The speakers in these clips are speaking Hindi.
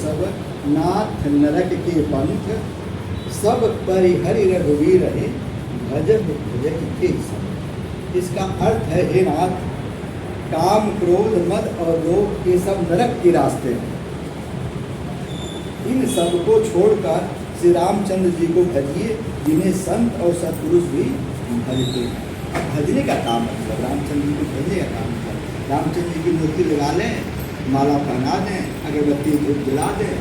सब नाथ नरक के पंथ, सब परिहरि रघुवीर है, भजन भजन के सब। इसका अर्थ है, हे नाथ, काम क्रोध मद और लोभ ये सब नरक के रास्ते हैं। इन सब को छोड़कर श्री रामचंद्र जी को भजिए, जिन्हें संत और सत्पुरुष भी भजते हैं। अब भजने का काम मतलब रामचंद्र जी को भजने का काम है। रामचंद्र जी की मूर्ति लगा लें, माला पहना दें, अगरबत्ती धूप जला दें,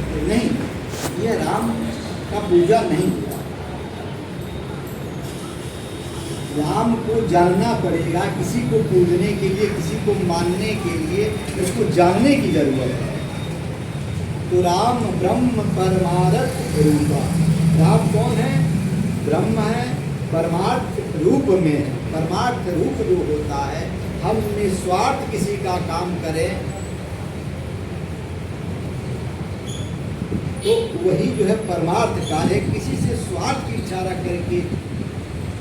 तो नहीं, यह राम का पूजा नहीं हुआ। राम को जानना पड़ेगा। किसी को पूजने के लिए, किसी को मानने के लिए उसको जानने की जरूरत है। तो राम ब्रह्म परमार्थ रूपा। राम कौन है? ब्रह्म है, परमार्थ रूप में है। परमार्थ रूप जो होता है, हम निस्वार्थ किसी का काम करें तो वही जो है परमार्थ कार्य। किसी से स्वार्थ की इच्छा रख करके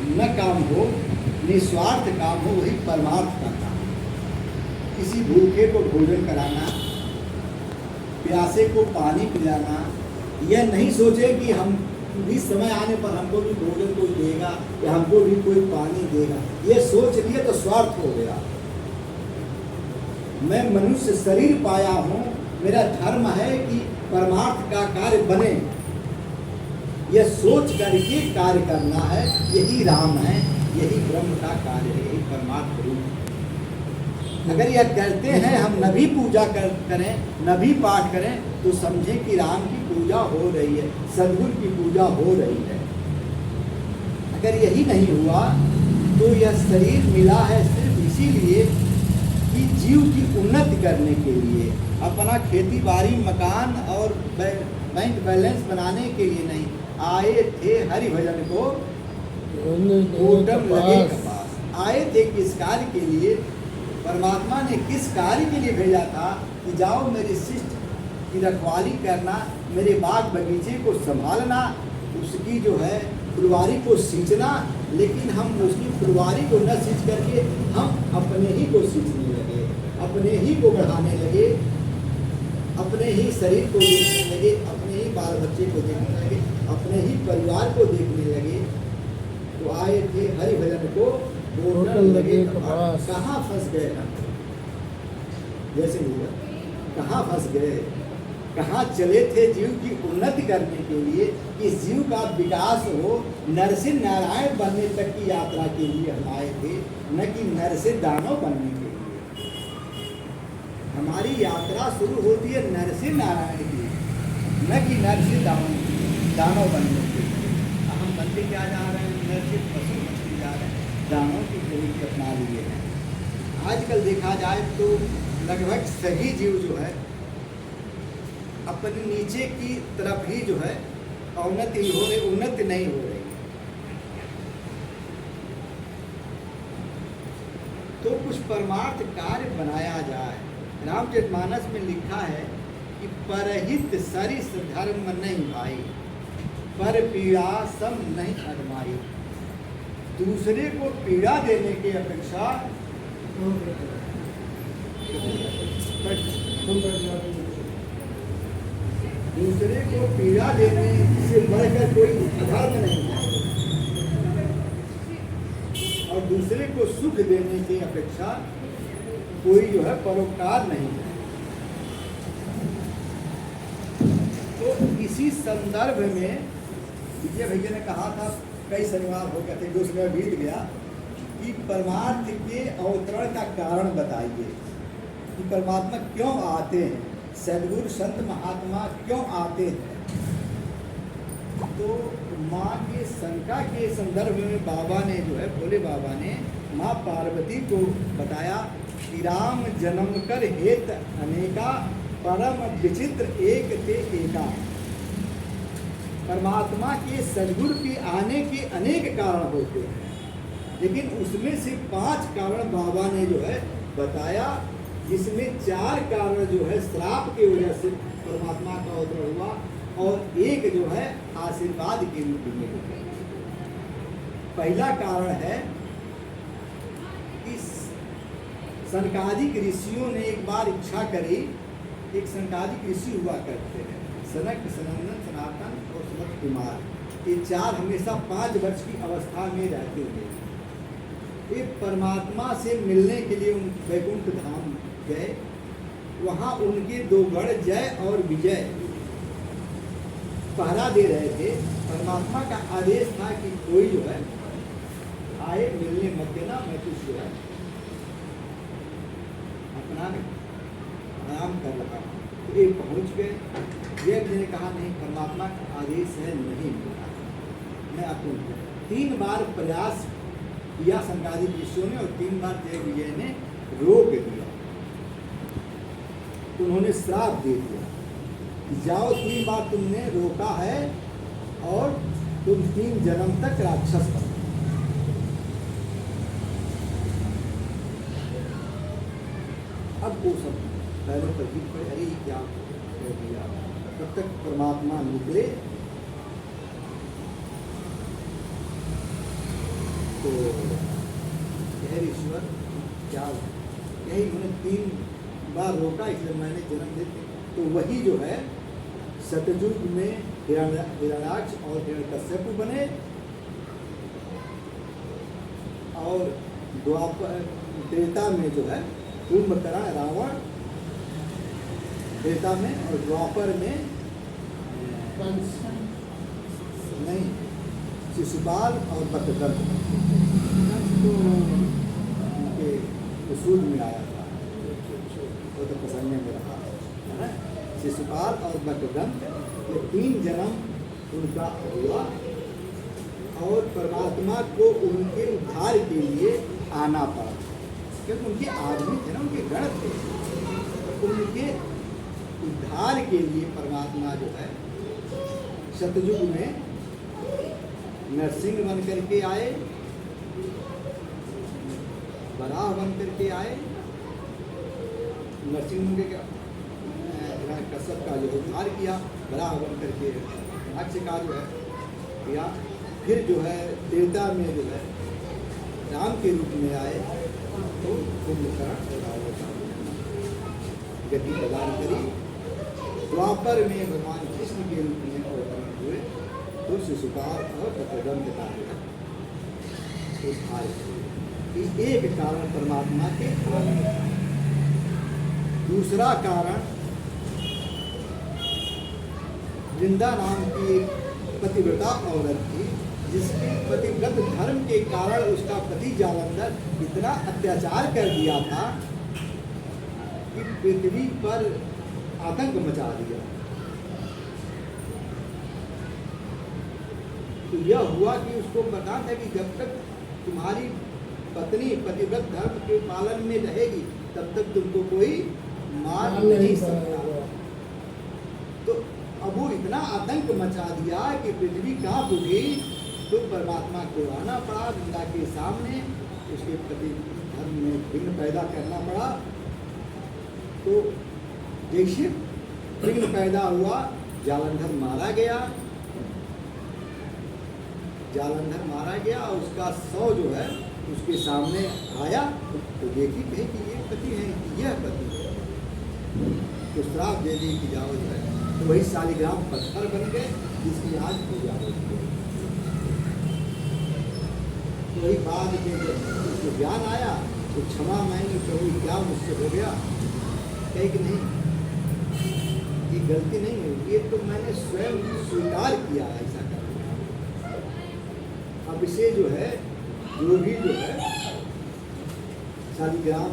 न काम हो, निस्वार्थ काम हो, वही परमार्थ का काम। किसी भूखे को भोजन कराना, प्यासे को पानी पिलाना, यह नहीं सोचे कि हम भी समय आने पर हमको भी भोजन कोई देगा या हमको भी कोई पानी देगा। यह सोच लिए तो स्वार्थ हो गया। मैं मनुष्य शरीर पाया हूँ, मेरा धर्म है कि परमार्थ का कार्य बने, यह सोच करके कार्य करना है। यही राम है, यही ब्रह्म का कार्य है, यही परमार्थ रूप है। अगर यह करते हैं, हम न भी पूजा करें, न भी पाठ करें, तो समझें कि राम की पूजा हो रही है, सद्गुरु की पूजा हो रही है। अगर यही नहीं हुआ तो यह शरीर मिला है सिर्फ इसीलिए कि जीव की उन्नति करने के लिए, अपना खेती बाड़ी मकान और बैंक बैलेंस बनाने के लिए नहीं। आए थे हरि भजन को ओटम लगे कपास। आए थे किस कार्य के लिए? परमात्मा ने किस कार्य के लिए भेजा था कि जाओ मेरे शिष्ट की रखवाली करना, मेरे बाग बगीचे को संभालना, उसकी जो है फुलवारी को सींचना। लेकिन हम उसकी फुलवारी को न सींच करके हम अपने ही को सींचने लगे, अपने ही को बढ़ाने लगे, अपने ही शरीर को देखने लगे, अपने ही बाल बच्चे को देखने लगे, अपने ही परिवार को देखने लगे। तो आए थे हरि भजन को ओटम लगे कपास। कहाँ फंस गए हम? जैसे हुआ, कहाँ फंस गए? कहाँ चले थे जीव की उन्नति करने के लिए, कि जीव का विकास हो, नर से नारायण बनने तक की यात्रा के लिए हम आए थे, न कि नर से दानव बनने के लिए। हमारी यात्रा शुरू होती है नर से नारायण की, न कि नर से दानव बनने के लिए। हम बनते क्या जा रहे हैं? नर से पशु बनते जा रहे हैं, दानव की तरीके अपना लिए हैं। आजकल देखा जाए तो लगभग सभी जीव जो है अपने नीचे की तरफ ही जो है उन्नति हो रही, उन्नति नहीं हो रही। तो कुछ परमार्थ कार्य बनाया जाए। रामचरितमानस में लिखा है कि परहित सरिस धर्म नहीं भाई, पर पीड़ा सम नहीं अरमाई। दूसरे को पीड़ा देने की अपेक्षा दूसरे को पीड़ा देने से बढ़कर कोई धर्म नहीं है, और दूसरे को सुख देने की अपेक्षा कोई जो है परोपकार नहीं है। तो इसी संदर्भ में विजय भैया ने कहा था, कई शनिवार हो गए थे, 2 समय बीत गया, कि परमार्थ के अवतरण का कारण बताइए कि परमात्मा क्यों आते हैं, सद्गुरु संत महात्मा क्यों आते हैं। तो माँ के शंका के संदर्भ में बाबा ने जो है, भोले बाबा ने माँ पार्वती को बताया कि राम जन्म कर हेत अनेका, परम विचित्र एक ते एका। परमात्मा के सद्गुरु के आने के अनेक कारण होते हैं, लेकिन उसमें से 5 कारण बाबा ने जो है बताया, जिसमें 4 कारण जो है श्राप की वजह से परमात्मा का अवतरण हुआ, और एक जो है आशीर्वाद के रूप में हुआ। पहला कारण है कि सनकादिक ऋषियों ने एक बार इच्छा करी एक सनकादिक ऋषि हुआ करते हैं, सनक, सनंदन, सनातन और सनत कुमार। ये चार हमेशा 5 वर्ष की अवस्था में रहते थे। ये परमात्मा से मिलने के लिए उन वैकुंठ धाम गए। वहाँ उनके 2 गण जय और विजय पहरा दे रहे थे। परमात्मा का आदेश था कि कोई जो है आए, मिलने मत देना, मैं कुछ जो है अपना आराम कर रहा हूँ। तो ये पहुँच गए। जय ने कहा नहीं, परमात्मा का आदेश है, नहीं मिलना, मैं अकुंठ। 3 बार प्रयास किया संकादिक ऋषियों ने और 3 बार जय विजय ने रोक दिया। तो उन्होंने श्राप दे दिया कि जाओ, 3 बार तुमने रोका है और तुम 3 जन्म तक राक्षस बनो। अब वो सब पहले पर जीत पड़े, अरे क्या कर दिया। तब तक परमात्मा निकले तो ईश्वर क्या यही उन्होंने 3 बार रोका, इसलिए मैंने जन्म देते। तो वही जो है सतयुग में हिरण्याक्ष और हिरण्यकश्यप बने और द्वापर त्रेता में जो है कुंभकर्ण रावण, त्रेता में, और द्वापर में नहीं शिशुपाल और बकदर्भ तो उनके सूद में आया था, वो तो प्रसंग में रहा है ना। शिशुपाल और बकदर्भ ये 3 जन्म उनका हुआ और परमात्मा को उनके उद्धार के लिए आना पड़ा, क्योंकि उनके आदमी थे ना, उनके गण थे। उनके उद्धार के लिए परमात्मा जो है सतयुग में नरसिंह बन करके आए, वराह बन करके आए। नरसिंह के कश्यप का जो उद्धार किया, वराह बन करके राक्ष का जो है किया। फिर जो है त्रेता में जो है राम के रूप में आए तो कुंभकर्ण गति प्रदान करी। द्वापर में भगवान कृष्ण के रूप में अवतरण हुए तो शिशुपाल और बकदर्भ का उद्धार किया। एक कारण परमात्मा के आने। दूसरा कारण वृंदा नाम की एक पतिव्रता औरत थी, जिसके पतिव्रत धर्म के कारण उसका पति जालंधर इतना अत्याचार कर दिया था कि पृथ्वी पर आतंक मचा दिया। तो यह हुआ कि उसको पता था कि जब तक तुम्हारी पत्नी पतिव्रत धर्म के पालन में रहेगी तब तक तुमको कोई मार नहीं सकता। तो अब वो इतना आतंक मचा दिया कि पृथ्वी कांप उठी। तो परमात्मा को आना पड़ा वृंदा के सामने, उसके पति धर्म में विघ्न पैदा करना पड़ा। तो जैसे विघ्न पैदा हुआ, जालंधर मारा गया। जालंधर मारा गया और उसका शव जो है उसके सामने आया तो देखी कहे कि ये पति है, यह पति है। तो श्राप दे दी कि जाओ जो है। तो वही शालिग्राम पत्थर बन गए जिसकी आज पूजा होती है। तो वही बाद में जब उसको ज्ञान आया तो क्षमा मांगी, प्रभु क्या मुझसे हो गया। कहे कि नहीं, ये गलती नहीं है, ये तो मैंने स्वयं स्वीकार किया ऐसा कर। अब इसे जो है जो भी जो है शालिग्राम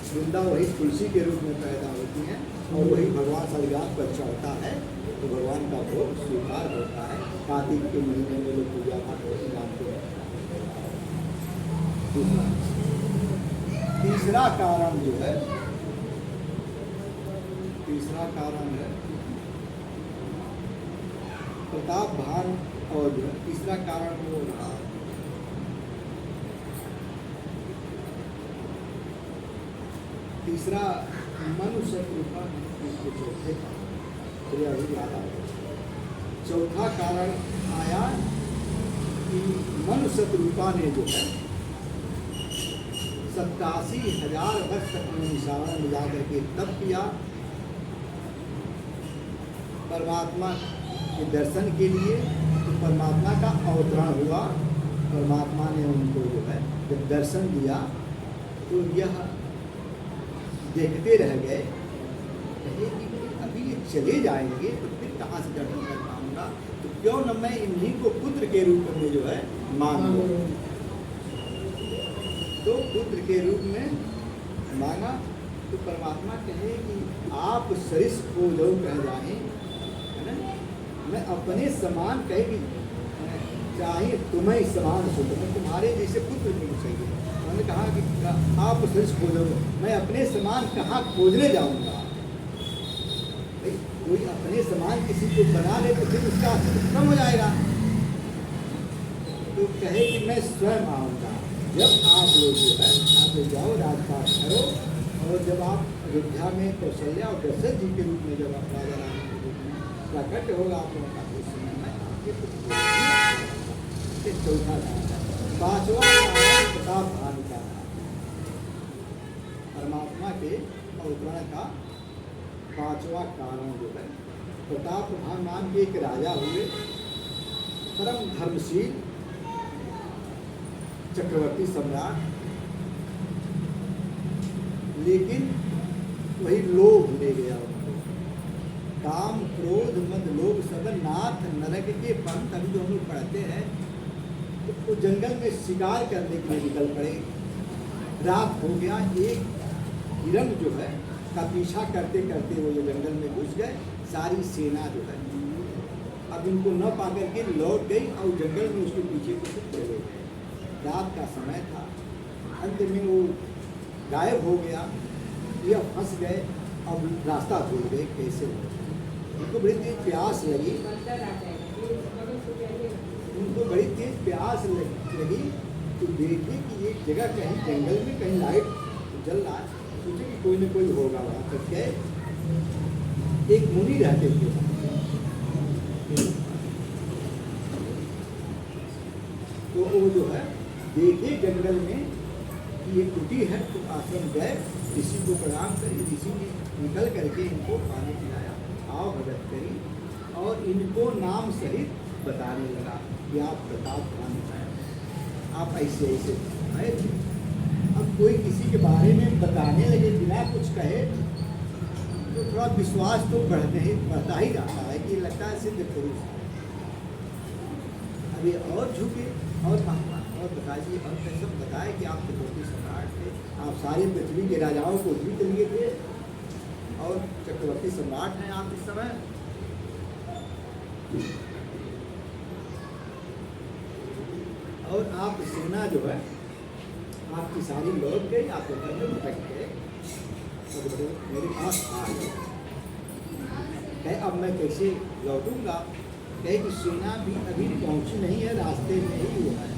वृंदा वही तुलसी के रूप में पैदा होती है और वही भगवान शालिग्राम पर चढ़ता है तो भगवान का भोग स्वीकार होता है। कार्तिक के महीने में लोग पूजा पाठ करते हैं। तीसरा कारण जो है, तीसरा कारण है प्रताप भान और जो तीसरा कारण वो रहा तीसरा मनुष्य कृपा। चौथे चौथा कारण आया कि मनुष्य रूपा ने जो है 87,000 वर्ष तक उन्होंने श्रावण में जा करके तप किया परमात्मा के दर्शन के लिए, तो परमात्मा का अवतरण हुआ। परमात्मा ने उनको जो है जब दर्शन दिया तो यह देखते रह गए, कहे कि अभी ये चले जाएंगे तो फिर कहाँ से दर्शन कर पाऊँगा, तो क्यों न मैं इन्हीं को पुत्र के रूप में जो है मान लूँ। तो पुत्र के रूप में मांगा तो परमात्मा कहे कि आप सरिस को जो कह जाए, है ना, मैं अपने समान कहे कि चाहे तुम्हें समान सुन, मैं तुम्हारे जैसे पुत्र नहीं चाहिए। उन्होंने कहा कि आप सरिस खोजो, मैं अपने समान कहाँ खोजने जाऊँगा। भाई कोई अपने समान किसी को बना ले तो फिर उसका अस्तित्व कम हो जाएगा। तो कहे कि मैं स्वयं आऊँगा। जब आप लोग जो है आप जाओ राजपाट करो, और जब आप अयोध्या में कौशल्या और दशरथ जी के रूप में जब आप राजा रानी के रूप में प्रकट होगा आप लोगों का, उस समय मैं आपके चौथा पांचवा प्रताप भान का परमात्मा के अवतरण का पांचवा कारण जो है प्रताप भान नाम के एक राजा हुए, परम धर्मशील चक्रवर्ती सम्राट, लेकिन वही लोभ ले गया उनको। काम क्रोध मद लोभ सब नाथ नरक के पंथ, अभी जो हम लोग पढ़ते हैं तो वो जंगल में शिकार करने के लिए निकल पड़े। रात हो गया, एक हिरण जो है का पीछा करते करते वो जो जंगल में घुस गए। सारी सेना जो है अब इनको न पा करके लौट गई और जंगल में उसके पीछे पीछे चले गए। रात का समय था, अंत में वो गायब हो गया। यह फंस गए, अब रास्ता भूल गए कैसे हो। उनको बड़ी तेज प्यास लगी, उनको बड़ी तेज प्यास लगी तो देखे कि एक जगह कहीं जंगल में कहीं लाइट जल रहा है। सोचे कि कोई न कोई होगा वहाँ तक गए। एक मुनि रहते थे, तो वो जो है देखे जंगल में कि ये कुटी है, तो आश्रम गए, ऋषि को प्रणाम करी। ऋषि ने निकल करके इनको पानी पिलाया, आओ भगत करी, और इनको नाम सहित बताने लगा कि आप प्रताप भान हैं, आप ऐसे ऐसे आए थे। अब कोई किसी के बारे में बताने लगे बिना कुछ कहे तो थोड़ा विश्वास तो बढ़ता ही जाता है कि लगता है सिद्ध पुरुष है। अभी और झुके और और बताइए, और सब बताए कि आप चक्रवर्ती सम्राट थे, आप सारी पृथ्वी के राजाओं को जीत लिए थे और चक्रवर्ती सम्राट हैं आप इस समय। और आप सेना जो है आपकी सारी लौट गई, आप जंगल में भटक गए, तो मेरे पास आ गए। कहे अब मैं कैसे लौटूंगा। कहे कि सेना भी अभी पहुंची नहीं है, रास्ते में ही हुआ है।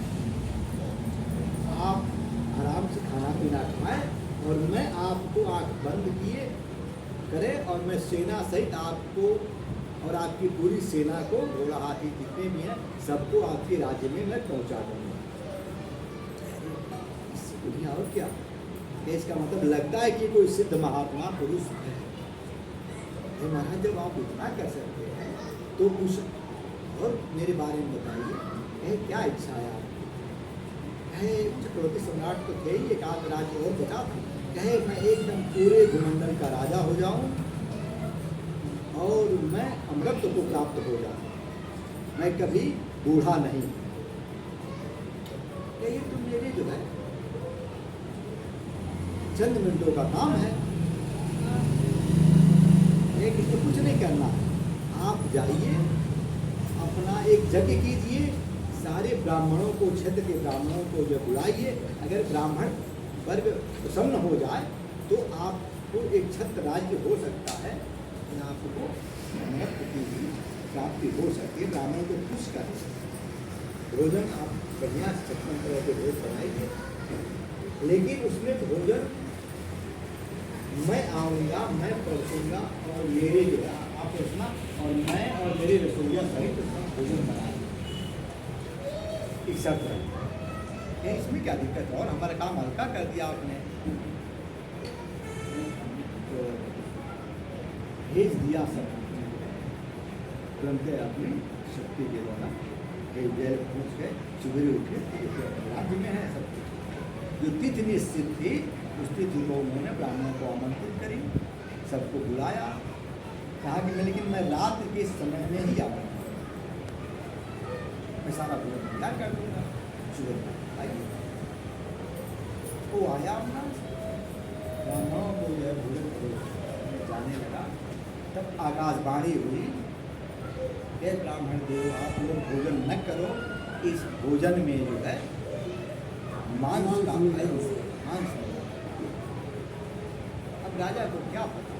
आप आराम से खाना पीना खाएं और मैं आपको आँख बंद किए करें और मैं सेना सहित आपको और आपकी पूरी सेना को, घोड़ा हाथी जितने भी हैं सबको आपके राज्य में मैं पहुंचा दूंगा। इससे और क्या, इसका मतलब लगता है कि कोई सिद्ध महात्मा पुरुष है। महाराज जब आप इतना कर सकते हैं तो कुछ और मेरे बारे में बताइए, क्या इच्छा है आपकी। कहे चक्रवर्ती सम्राट तो थे ही, एक आध राज्य और बचा था। कहे मैं एकदम पूरे भूमंडल का राजा हो जाऊं और मैं अमृत को प्राप्त हो जाऊं, मैं कभी बूढ़ा नहीं। ये तो मेरे जो है चंद मिनटों का काम है, लेकिन तो कुछ नहीं करना। आप जाइए, अपना एक यज्ञ कीजिए, सारे ब्राह्मणों को, क्षेत्र के ब्राह्मणों को जो बुलाइए। अगर ब्राह्मण वर्ग प्रसन्न हो जाए तो आपको एक छत्र राज्य हो सकता है, आपको अमृत की प्राप्ति हो सकती है। ब्राह्मण को खुश करें, भोजन आप बढ़िया 56 तरह के भोज बनाइए, लेकिन उसमें भोजन मैं आऊँगा, मैं परसूँगा और मेरे जो है आप रखना, और मैं और मेरे रसोइया सहित भोजन बनाएंगे। एक शर्त है, इसमें क्या दिक्कत है, और हमारा काम हल्का कर दिया आपने। तो भेज दिया सब, तुरंत अपनी शक्ति के द्वारा कई जल पहुँच गए, सुबह उठे, राज्य में है सब कुछ। जो तिथि निश्चित थी उस तिथि को उन्होंने ब्राह्मणों को आमंत्रित करी, सबको बुलाया, कहा कि मैं लेकिन मैं रात के समय में ही आऊँगा, मैं सारा भोजन तैयार कर दूँगा, सुबह आइए। वो आया अपना ब्राह्मणों को जो है भोजन जाने लगा। तब आकाशवाणी हुई, हे ब्राह्मण देव आप लोग भोजन न करो, इस भोजन में जो है मांस का मांस है। अब राजा को क्या पता,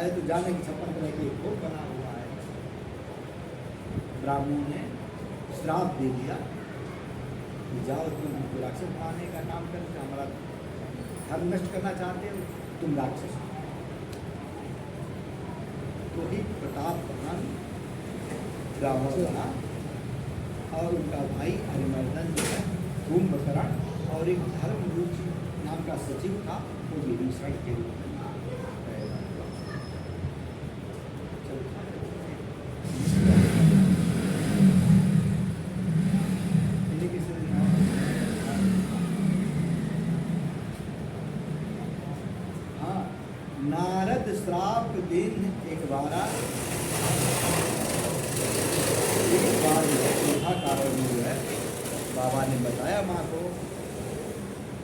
तो जाने की 56 तरह के भोग बना हुआ है। ब्राह्मणों ने श्राप दे दिया कि जाओ तुम हमको राक्षस मारने का काम करके हमारा धर्म नष्ट करना चाहते हो, तुम राक्षस। तो ही प्रतापवान ब्राह्मण बना और उनका भाई अरिमर्दन जो है कुंभकर्ण और एक धर्मरुचि नाम का सचिव था, वो विभीषण के रूप में नारद श्राप दिन एक बार कारण जो है बाबा ने बताया माँ को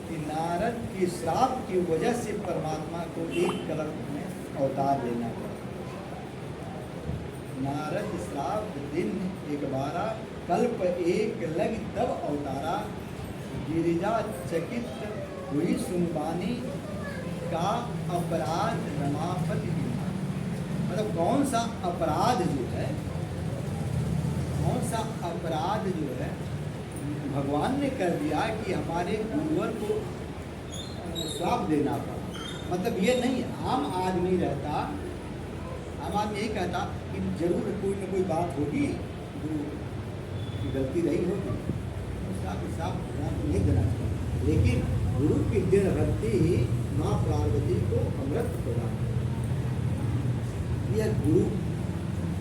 कि नारद की श्राप की वजह से परमात्मा को एक कल्प में अवतार लेना पड़ा। नारद श्राप दिन एक बार कल्प एक लग तब अवतारा, गिरिजा चकित हुई सुनबानी का अपराध रमापति। मतलब कौन सा अपराध जो है, कौन सा अपराध जो है भगवान ने कर दिया कि हमारे गुरुवर को श्राप देना पड़ा। मतलब ये नहीं आम आदमी रहता, आम आदमी यही कहता कि जरूर कोई ना कोई बात होगी, गुरु की गलती रही होगी, श्राप भगवान को नहीं देना चाहिए। लेकिन गुरु की दृढ़ भक्ति माँ पार्वती को अमृत प्रदान, यह गुरु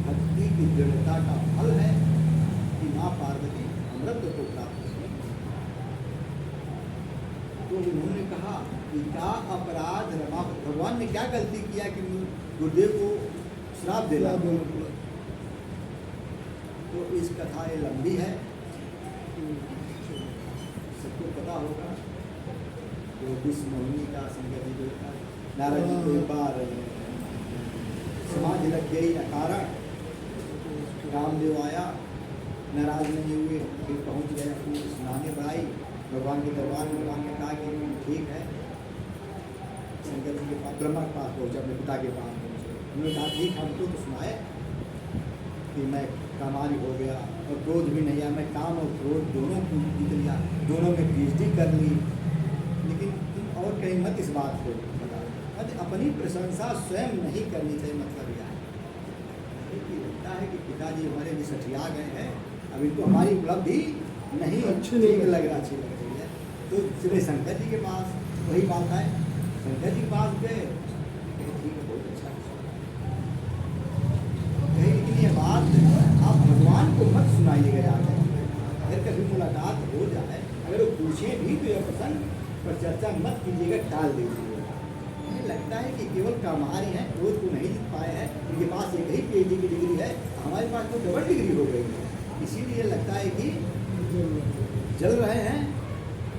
भक्ति की दृढ़ता का फल है कि माँ पार्वती अमृत को प्राप्त हुई। तो उन्होंने कहा कि क्या अपराध रमा, भगवान ने क्या गलती किया कि गुरुदेव को श्राप देना। तो इस कथा ये लंबी है, सबको पता होगा। तो विष्णु मोहिनी का संगत जी का नारद जी को एक बार समाधि लग गई अकारण, रामदेव आया, नाराज नहीं हुए, फिर पहुंच गए अपनी सुनाने बढ़ाई भगवान के दरबार में। भगवान ने कहा कि ठीक है, शंकर जी के पास ब्रह्मा के पास पहुंचे, अपने पिता के पास पहुंचे। उन्होंने कहा ठीक हमको तो सुनाए कि मैं कामारी हो गया और क्रोध भी नहीं आया, मैं काम और क्रोध दोनों को जीत लिया, दोनों में PhD कर ली, लेकिन तुम और कहीं मत इस बात को बता। अपनी प्रशंसा स्वयं नहीं करनी चाहिए। मतलब यह लगता है कि पिताजी हमारे लिए सठिया गए हैं, अब इनको हमारी उपलब्धि नहीं अच्छी नहीं लग रही है। तो चले शंकर जी के पास, वही बात है, शंकर जी के पास गए, ठीक है बहुत अच्छा। लेकिन ये बात आप भगवान को मत सुनाइएगा जाकर, अगर कभी मुलाकात हो जाए, अगर वो पूछे भी तो यह प्रसंग पर चर्चा मत कीजिएगा, टाल दीजिएगा। मुझे लगता है कि केवल कामारी हैं, क्रोध को नहीं जीत पाए हैं, उनके पास एक ही PhD की डिग्री है, हमारे पास तो डबल डिग्री हो गई है। इसीलिए लगता है कि जल रहे हैं,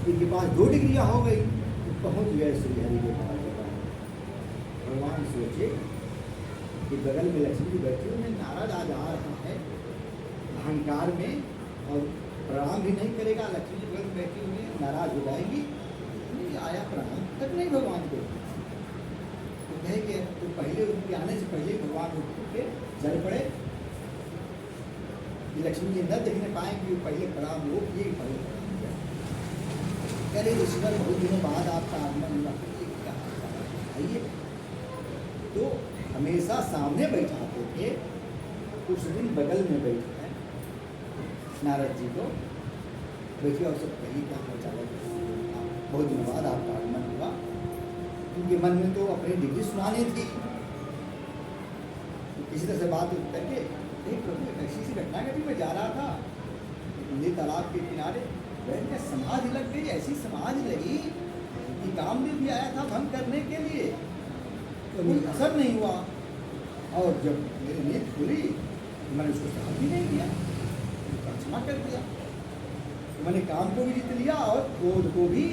इनके पास 2 डिग्रियाँ हो गई, तो पहुँच गए श्री हरि के पास। भगवान सोचे कि बगल में लक्ष्मी जी बैठी, उन्हें नाराज आ जा रहा है अहंकार में, और प्रणाम भी नहीं करेगा। लक्ष्मी जी बगल में बैठी हुई नाराज हो जाएगी, आया प्रणाम तक नहीं भगवान को। तो कहे कि तो पहले उनके आने से पहले भगवान उठ के जल पड़े, कि लक्ष्मी जी न देखने पाए कि पहले प्रणाम वो किए, पहले प्रणाम किया। कह रहे ईश्वर बहुत दिनों बाद आपका आगमन हुआ, आइए। तो हमेशा सामने बैठाते थे, उस दिन बगल में बैठे हैं नारद जी को, बैठिए और सब कही क्या हाल, बहुत दिनों बाद आपका आगमन हुआ। क्योंकि मन में तो अपनी डिग्री सुनानी थी, तो किसी तरह से बात करके, नहीं प्रभु एक ऐसी सी घटना घटी, मैं जा रहा था ये तालाब के किनारे, बैठ के समाधि लग गई, ऐसी समाधि लगी कि कामदेव भी आया था भंग करने के लिए, कोई असर नहीं हुआ। और जब मेरी नींद खुली तो मैंने उसको साथ भी नहीं किया, क्षमा कर दिया। तो मैंने काम को भी जीत लिया और क्रोध को भी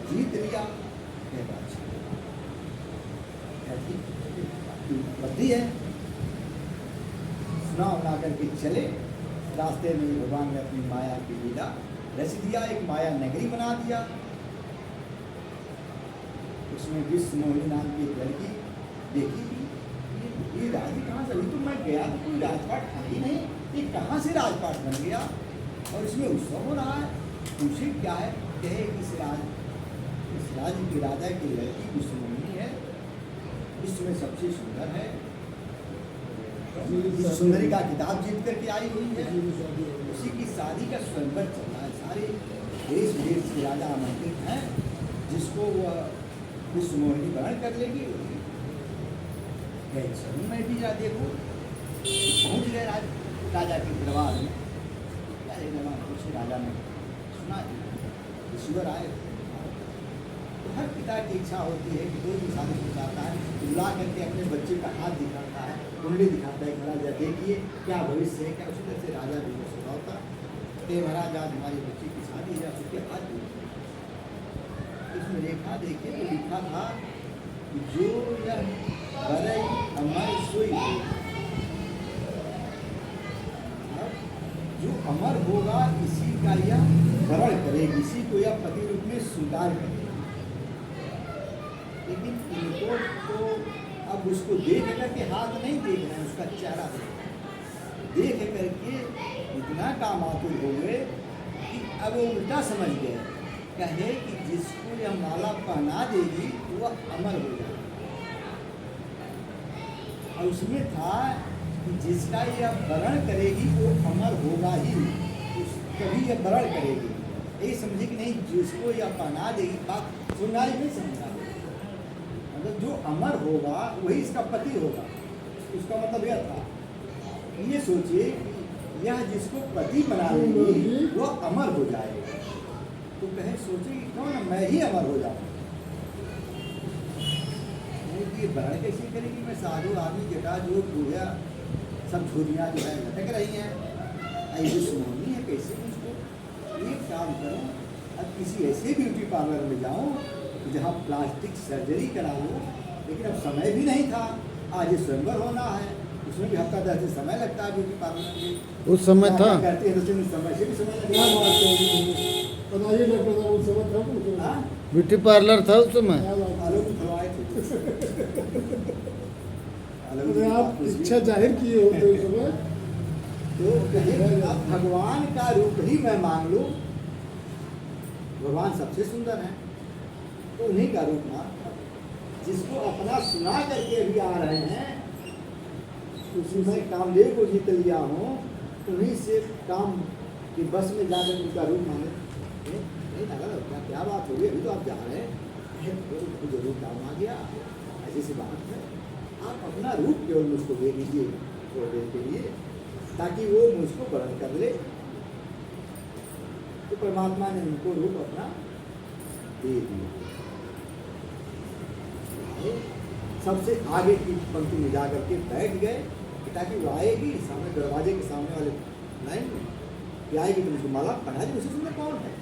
जीत लिया। बुद्धि है, सुना उना करके चले, रास्ते में भगवान ने अपनी माया की लीला रच दिया, एक माया नगरी बना दिया। उसमें विश्व मोहिनी नाम की एक लड़की देखी, ये राजी कहाँ से? अभी तो मैं गया तो कोई राजपाट था ही नहीं, ये कहाँ से राजपाट बन गया? और इसमें उत्सव हो रहा है। पूछे क्या है? कहे इस राज्य के राजा की लड़की विश्व मोहिनी है, विश्व में सबसे सुंदर है, सुंदरी का किताब जीत करके आई हुई है, उसी की शादी का स्वयंवर चल रहा है। सारे देश विदेश के राजा आमंत्रित हैं, जिसको वह विश्व मोहिनी ग्रहण कर लेगी। मैं भी जा देखो, पहुँच गए राजा के दरबार में। कुछ राजा ने सुना ईश्वर आए, तो हर पिता की इच्छा होती है कि कोई भी शादी को चाहता है, बुला करके अपने बच्चे का हाथ दिखाता है, कुंडली दिखाता है, महाराज देखिए क्या भविष्य है क्या। उसी तरह से राजा भी वो स्वभाव था कि महाराज आज हमारी बच्ची की शादी है, उसके हाथ इसमें रेखा देखिए तो लिखा था जो यह भरई अमर सोई, जो अमर होगा इसी का यह वरण करेगी, इसी को यह पति रूप में स्वीकार करेगी। लेकिन इनको तो अब उसको देख करके हाथ नहीं देख रहे हैं, उसका चेहरा देख करके इतना काम आतुर हो गए कि अब वो उल्टा समझ गए, कहे कि जिसको यह माला पहना देगी वह अमर हो जाएगा। और उसमें था कि जिसका यह वरण करेगी वो अमर होगा ही, कभी यह वरण करेगी। यही समझे कि नहीं, जिसको यह पहना देगी, बात सुनना ही नहीं समझा। मतलब जो अमर होगा वही इसका पति होगा, उसका मतलब यह था। ये सोचिए कि यह जिसको पति बना लेगी वह अमर हो जाएगा। तो कहे सोचे कि क्यों ना मैं ही अमर हो जाऊँ। ये वरण कैसे करेगी? मैं साधु आदमी जटा जो पूजा सब झूरियाँ जो है लटक रही हैं, ऐसी सुनोनी है, कैसे मुझको एक काम करूँ, अब किसी ऐसे ब्यूटी पार्लर में जाऊँ जहाँ प्लास्टिक सर्जरी करा लो। लेकिन अब समय भी नहीं था, आज ये स्वयंवर होना है, उसमें भी हफ्ता 10 दिन समय लगता है ब्यूटी पार्लर में। उस समय था करते हैं तो समय से भी समय लगता है। ब्यूटी पार्लर था उस समय, आप इच्छा जाहिर किए होते उस समय। तो अब भगवान का रूप ही मैं मांग लूँ, भगवान सबसे सुंदर है, तो उन्हीं का रूप मांग, जिसको अपना सुना करके भी आ रहे हैं, उसी में कामदेव को जीत लिया हूँ, उन्हीं से काम की बस में जाकर उनका रूप मांगे। नहीं लगा क्या बात होगी, अभी तो आप जा रहे हैं, तो जरूर काम आ गया, ऐसी सी बात है। आप अपना रूप केवल मुझको दे दीजिए थोड़ी देर के लिए, ताकि वो मुझको ग्रहण कर ले। तो परमात्मा ने उनको रूप अपना दे दिया। सबसे आगे की पंक्ति में जा करके बैठ गए, ताकि वो आएगी सामने दरवाजे के सामने वाले लाइन में, कि आएगी तो मुझको माला पहना दी, उसे सुनने कौन है।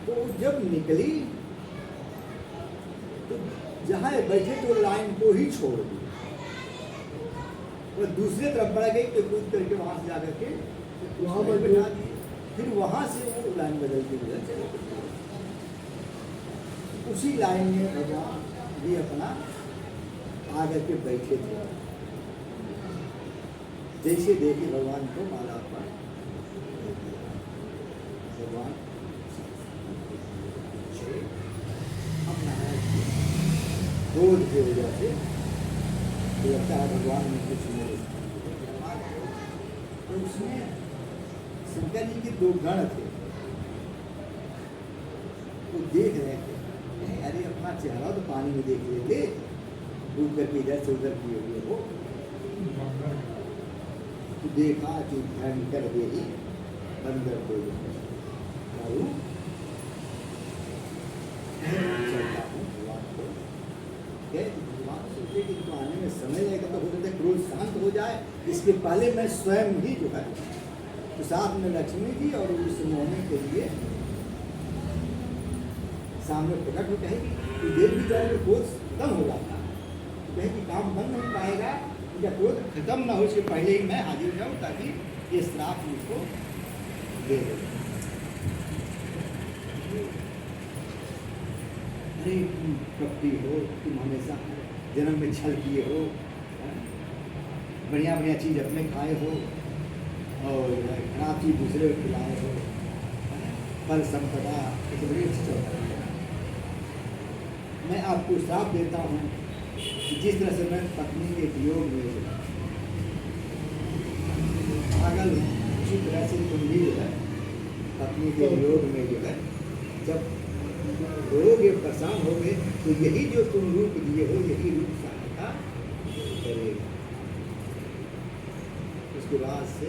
तो जब निकली तो जहाँ बैठे तो लाइन को ही छोड़ दी, वो दूसरे तरफ बढ़ गई, तो कूद करके वहाँ से जाकर के वहाँ पर बैठा दिए। फिर वहाँ से वो लाइन बदलती उधर चले, उसी लाइन में भगवान भी अपना आकर के बैठे थे। जैसे देखे भगवान को माला पर, भगवान अपना क्रोध की वजह से लगता है भगवान ने कुछ मेरे, तो उसमें शंकर जी के 2 गण थे, वो देख रहे थे, अरे अपना चेहरा तो पानी में देख लेंगे, कूद करके इधर से उधर किए हुए हो। तो देखा कि भयंकर देही बंदर को मारू चलता हूँ भगवान को। भगवान सोचे कि इनको आने में समय लगेगा तो हो सकता है क्रोध शांत हो जाए, इसके पहले मैं स्वयं ही जो है तो साथ में लक्ष्मी जी और उस मोहने के लिए सामने प्रकट हो कहेगी कि देव भी जाए तो क्रोध खत्म हो जाता है, तो कहेगी काम बन नहीं पाएगा, जब क्रोध खत्म ना हो इसके पहले ही मैं हाजिर जाऊँ ताकि ये श्राप मुझको दे दे। अरे तुम कपटी हो, तुम हमेशा जन्म में छल किए हो, बढ़िया बढ़िया चीज़ अपने खाए हो और खराब चीज़ दूसरे को खिलाए हो, पर संपदा एक बड़ी अच्छी चौथा है। मैं आपको श्राप देता हूँ कि जिस तरह से मैं पत्नी के वियोग में पागल हूँ, उसी तरह से तुम भी जो है पत्नी के वियोग में जो है जब रोगे परेशान होगे तो यही जो तुम रूप दिए हो यही रूप सहायता करेगा। उसके बाद से